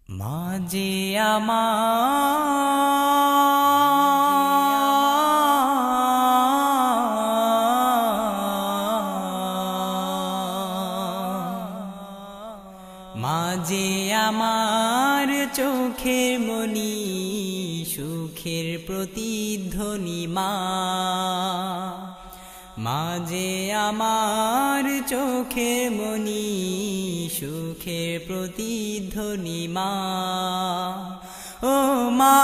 মাঝে আমার চোখের মনি সুখের প্রতিধ্বনি মা, মাঝে আমার চোখের মনি সুখের প্রতিধ্বনি মা। ও মা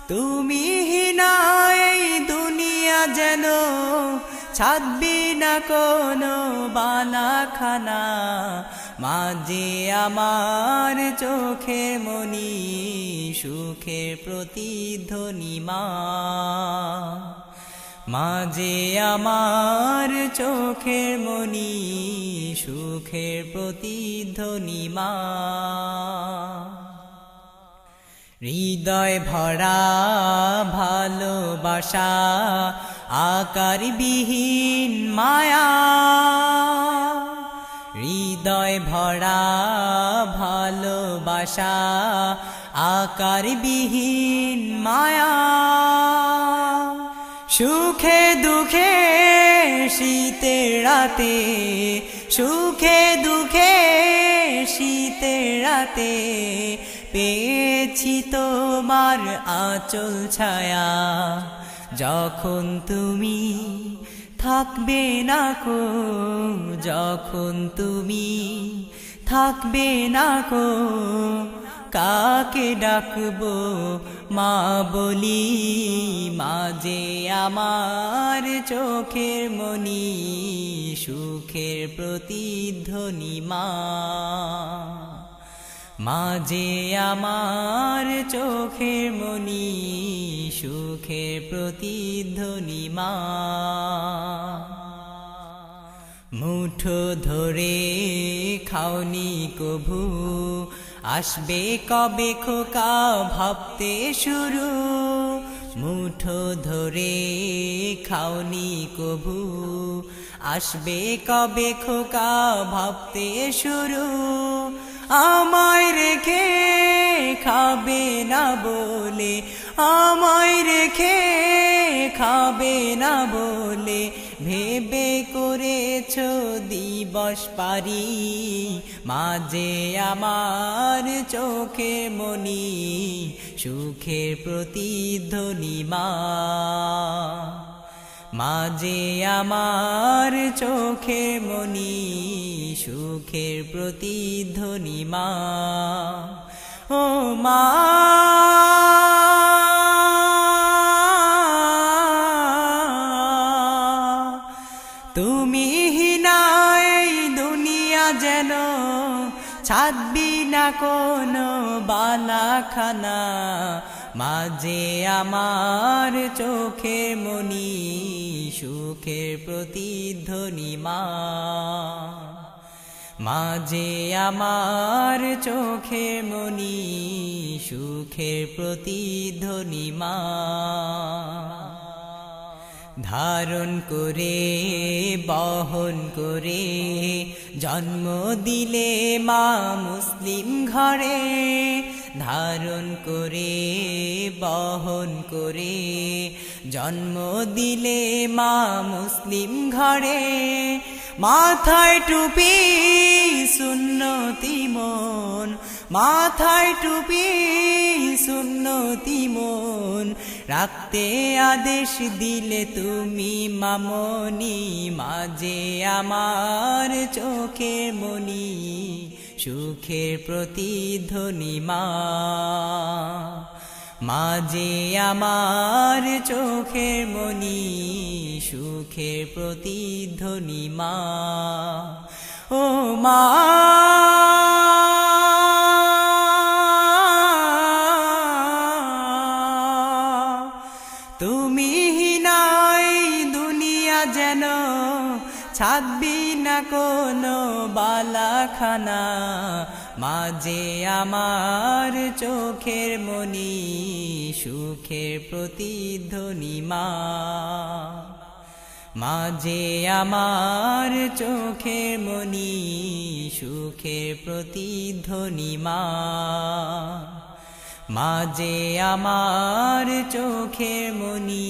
তুমি হিনা এই দুনিয়া যেন ছাড়বি না কোনো বালাখানা, মাঝে আমার চোখে মনি সুখের প্রতিধ্বনি মা, মাঝে আমার চোখের মনি সুখের প্রতিধ্বনি মা। হৃদয় ভরা ভালোবাসা আকারবিহীন মায়া, হৃদয় ভরা ভালোবাসা আকারবিহীন মায়া, সুখে দুঃখে শীতের রাতে, সুখে দুঃখে শীতের রাতে পেয়েছি তোমার আঁচল ছায়া। যখন তুমি থাকবে না কো, যখন তুমি থাকবে না কো, কাকে ডাকবো মা বলি, মাঝে আমার চোখের মনি সুখের প্রতিধ্বনি মা, মাঝে আমার চোখের মনি সুখের প্রতিধ্বনি মা। মুঠো ধরে খাওনি কভু, আসবে কবে খোকা ভাবতে শুরু, মুঠো ধরে খাওনি কভু, আসবে কবে খোকা ভাবতে শুরু, আমায় রেখে খাবে না বলে, আমায় রেখে খাবে না বলে ভেবে করেছ দিবস পারি, মাঝে আমার চোখে মনি সুখের প্রতিধ্বনি মা, মাঝে আমার চোখে মনি সুখের প্রতিধ্বনি মা। ও মা তুমি হিনা এই দুনিয়া যেন ছাড়বি না কোনো বালাখানা, মাঝে আমার চোখের মনি সুখের প্রতিধ্বনি মা, মাঝে আমার চোখের মনি সুখের প্রতিধ্বনি মা। ধারণ করে বহন করে জন্ম দিলে মা মুসলিম ঘরে, ধারণ করে বহন করে জন্ম দিলে মা মুসলিম ঘরে, মাথায় টুপি সুন্নতি মন, মাথায় টুপি সুন্নতি মন, রাখতে আদেশ দিলে তুমি মামনি, মাঝে আমার চোখের মনি সুখের প্রতিধ্বনি মা, মাঝে আমার চোখের মনি সুখের প্রতিধ্বনি মা। ও মা তুমি হিনা এই দুনিয়া যেন ছাড়বি না কোনো বালাখানা, মাঝে আমার চোখের মনি সুখের প্রতিধ্বনি মা, মাঝে আমার চোখের মনি সুখের প্রতিধ্বনি মা মাঝে আমার চোখের মনি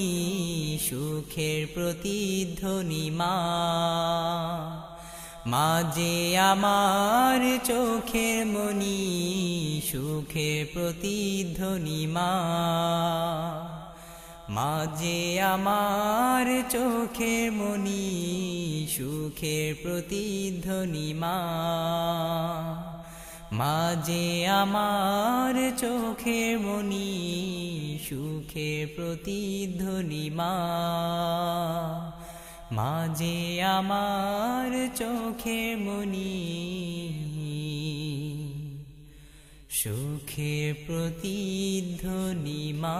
সুখের প্রতিধ্বনি মা মাঝে আমার চোখের মনি সুখের প্রতিধ্বনি মা মাঝে আমার চোখের মনি সুখের প্রতিধ্বনি মা মাঝে আমার চোখের মনি সুখের প্রতিধ্বনি মা মাঝে আমার চোখের মনি সুখের প্রতিধ্বনি মা।